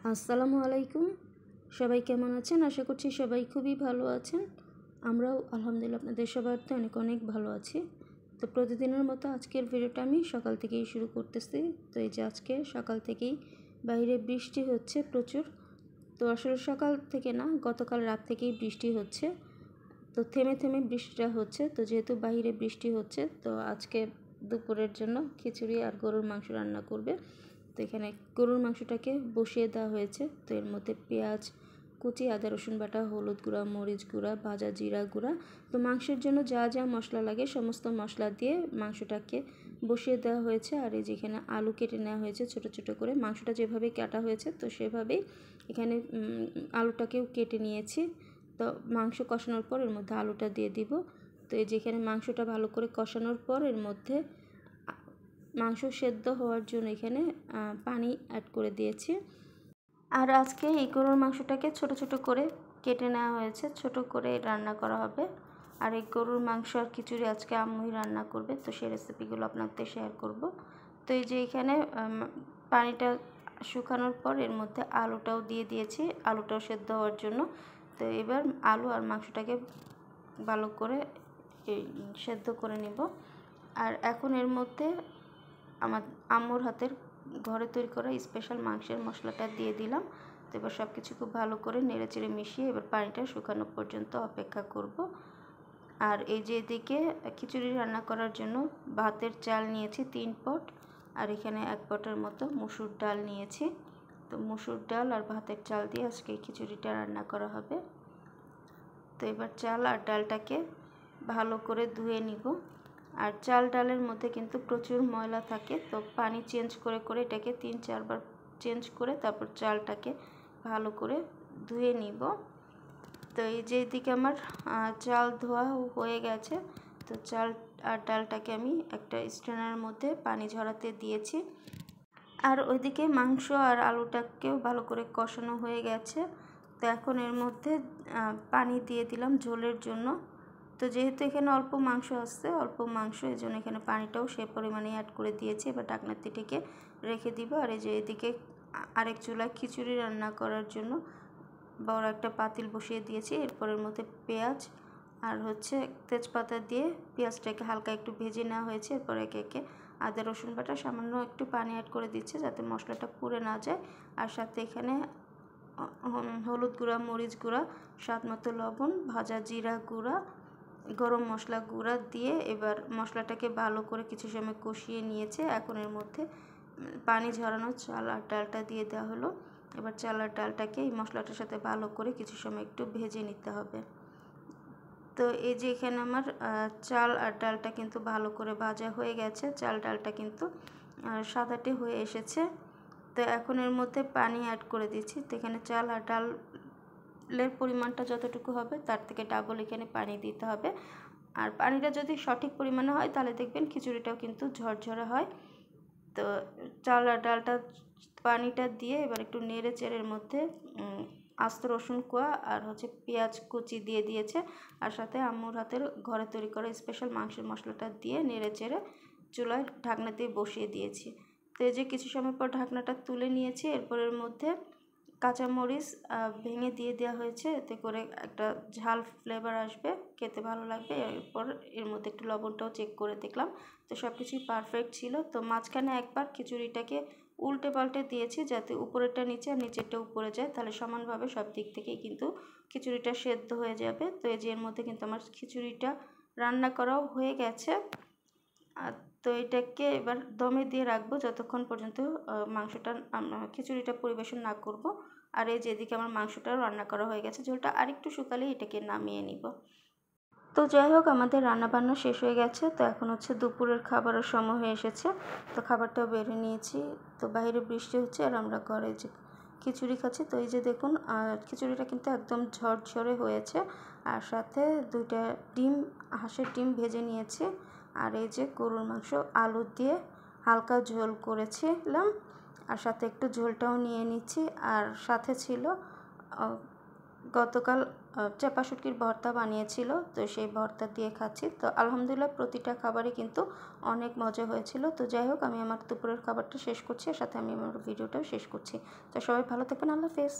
আসসালামু আলাইকুম। সবাই কেমন আছেন? আশা করছি সবাই খুবই ভালো আছেন। আমরাও আলহামদুলিল্লাহ আপনাদের সবাইতে অনেক অনেক ভালো আছি। তো প্রতিদিনের মতো আজকের ভিডিওটা আমি সকাল থেকেই শুরু করতেছি। তো এই যে আজকে সকাল থেকেই বাইরে বৃষ্টি হচ্ছে প্রচুর। তো আসলে সকাল থেকে না, গতকাল রাত থেকেই বৃষ্টি হচ্ছে। তো থেমে থেমে বৃষ্টিটা হচ্ছে। তো যেহেতু বাইরে বৃষ্টি হচ্ছে, তো আজকে দুপুরের জন্য খিচুড়ি আর গরুর মাংস রান্না করবে। তো এখানে গরুর মাংসটাকে বসিয়ে দেওয়া হয়েছে। তো এর মধ্যে পেঁয়াজ কুচি, আদা রসুন বাটা, হলুদ গুঁড়া, মরিচ গুঁড়া, ভাজা জিরা গুঁড়া, তো মাংসের জন্য যা যা মশলা লাগে সমস্ত মশলা দিয়ে মাংসটাকে বসিয়ে দেওয়া হয়েছে। আর এই যেখানে আলু কেটে নেওয়া হয়েছে ছোট ছোট করে, মাংসটা যেভাবে কাটা হয়েছে তো সেভাবেই এখানে আলুটাকেও কেটে নিয়েছি। তো মাংস কষানোর পর এর মধ্যে আলুটা দিয়ে দিব। তো এই যেখানে মাংসটা ভালো করে কষানোর পর এর মধ্যে মাংস সেদ্ধ হওয়ার জন্য এখানে পানি অ্যাড করে দিয়েছি। আর আজকে এই গরুর মাংসটাকে ছোট ছোট করে কেটে নেওয়া হয়েছে, ছোট করে রান্না করা হবে। আর এই গরুর মাংস আর খিচুড়ি আজকে আম্মুই রান্না করবে, তো সেই রেসিপিগুলো আপনাদের শেয়ার করব। তো এই যে এখানে পানিটা শুকানোর পর এর মধ্যে আলুটাও দিয়ে দিয়েছি, আলুটাও সেদ্ধ হওয়ার জন্য। তো এবার আলু আর মাংসটাকে ভালো করে সেদ্ধ করে নেব। আর এখন এর মধ্যে আমার আম্মুর হাতের ঘরে তৈরি করা স্পেশাল মাংসের মশলাটা দিয়ে দিলাম। তো এবার সব কিছু খুব ভালো করে নেড়েচেড়ে মিশিয়ে এবার পানিটা শুকানো পর্যন্ত অপেক্ষা করব। আর এই যে এদিকে খিচুড়ি রান্না করার জন্য ভাতের চাল নিয়েছি 3 পট, আর এখানে 1 পটের মতো মসুর ডাল নিয়েছি। তো মসুর ডাল আর ভাতের চাল দিয়ে আজকে খিচুড়িটা রান্না করা হবে। তো এবার চাল আর ডালটাকে ভালো করে ধুয়ে নিব। আর চাল ডালের মধ্যে কিন্তু প্রচুর ময়লা থাকে, তো পানি চেঞ্জ করে করে এটাকে 3-4 বার চেঞ্জ করে তারপর চালটাকে ভালো করে ধুয়ে নিব। তো এই যে এদিকে আমার চাল ধোয়া হয়ে গেছে। তো চাল আর ডালটাকে আমি একটা স্ট্রেনারের মধ্যে পানি ঝরাতে দিয়েছি। আর ওইদিকে মাংস আর আলুটাকেও ভালো করে কষানো হয়ে গেছে। তো এখন এর মধ্যে পানি দিয়ে দিলাম ঝোলের জন্য। তো যেহেতু এখানে অল্প মাংস আসছে, অল্প মাংস, এই জন্য এখানে পানিটাও সে পরিমাণে অ্যাড করে দিয়েছি। এবার ঢাকনাতে ঢেকে রেখে দিব। আর এই যে এদিকে আরেক চুলায় খিচুড়ি রান্না করার জন্য বড় একটা পাতিল বসিয়ে দিয়েছি। এরপরের মধ্যে পেঁয়াজ আর তেজপাতা দিয়ে পেঁয়াজটাকে হালকা একটু ভেজে নেওয়া হয়েছে। এরপর একে একে আদা রসুন বাটা সামান্য একটু পানি অ্যাড করে দিচ্ছে যাতে মশলাটা পুড়ে না যায়। আর সাথে এখানে হলুদ গুঁড়া, মরিচ গুঁড়া, স্বাদ মতো লবণ, ভাজা জিরা গুঁড়া, গরম মশলা গুঁড়া দিয়ে এবার মশলাটাকে ভালো করে কিছু সময় কষিয়ে নিয়েছে। এখন এর মধ্যে পানি ঝরানো চাল আর ডালটা দিয়ে দেওয়া হলো। এবার চাল আর ডালটাকে এই মশলাটার সাথে ভালো করে কিছু সময় একটু ভেজে নিতে হবে। তো এই যে এখানে আমার চাল আর ডালটা কিন্তু ভালো করে ভাজা হয়ে গেছে, চাল ডালটা কিন্তু সাদাটে হয়ে এসেছে। তো এখন এর মধ্যে পানি অ্যাড করে দিচ্ছি। তো এখানে চাল আর ডালের পরিমাণটা যতটুকু হবে তার থেকে ডাবল এখানে পানি দিতে হবে। আর পানিটা যদি সঠিক পরিমাণে হয় তাহলে দেখবেন খিচুড়িটাও কিন্তু ঝরঝরে হয়। তো চাল আর ডালটা পানিটা দিয়ে এবার একটু নেড়ে চেড়ের মধ্যে আস্ত রসুন কোয়া আর পেঁয়াজ কুচি দিয়ে দিয়েছে। আর সাথে আম্মুর হাতের ঘরে তৈরি করা স্পেশাল মাংসের মশলাটা দিয়ে নেড়ে চেড়ে চুলায় ঢাকনা দিয়ে বসিয়ে দিয়েছি। তো এই যে কিছু সময় পর ঢাকনাটা তুলে নিয়েছি। এরপরের মধ্যে কাঁচামরিচ ভেঙে দিয়ে দেওয়া হয়েছে, এতে করে একটা ঝাল ফ্লেভার আসবে, খেতে ভালো লাগবে। এরপর এর মধ্যে একটু লবণটাও চেক করে দেখলাম। তো সব কিছুই পারফেক্ট ছিল। তো মাঝখানে একবার খিচুড়িটাকে উল্টে পাল্টে দিয়েছি যাতে উপরেরটা নিচে আর নিচেরটা উপরে যায়, তাহলে সমানভাবে সব দিক থেকেই কিন্তু খিচুড়িটা সেদ্ধ হয়ে যাবে। তো এই যে এর মধ্যে কিন্তু আমার খিচুড়িটা রান্না করাও হয়ে গেছে। তো এটাকে এবার দমে দিয়ে রাখবো যতক্ষণ পর্যন্ত খিচুড়িটা পরিবেশন না করব। আর এই যেদিকে আমার মাংসটাও রান্না করা হয়ে গেছে, ঝোলটা আরেকটু শুকালেই এটাকে নামিয়ে নিব। তো যাই হোক, আমাদের রান্নাবান্না শেষ হয়ে গেছে। তো এখন দুপুরের খাবারের সময় হয়ে এসেছে। তো খাবারটাও বেড়ে নিয়েছি। তো বাইরে বৃষ্টি হচ্ছে আর আমরা ঘরে যে খিচুড়ি খাচ্ছি। তো এই যে দেখুন, খিচুড়িটা কিন্তু একদম ঝরঝরে হয়েছে। আর সাথে 2টা ডিম, হাঁসের ডিম ভেজে নিয়েছি। আর এই যে গরুর মাংস আলু দিয়ে হালকা ঝোল করেছিলাম, আর সাথে একটু ঝোলটাও নিয়ে নিচ্ছি। আর সাথে ছিল গতকাল চাপা শুটকির ভর্তা বানিয়েছিল, তো সেই ভর্তা দিয়ে খাচ্ছি। তো আলহামদুলিল্লাহ প্রতিটা খাবারই কিন্তু অনেক মজা হয়েছিল। তো যাই হোক, আমি আমার দুপুরের খাবারটা শেষ করছি, আর সাথে আমি আমার ভিডিওটাও শেষ করছি। তো সবাই ভালো থাকবেন, আল্লাহ হাফেজ।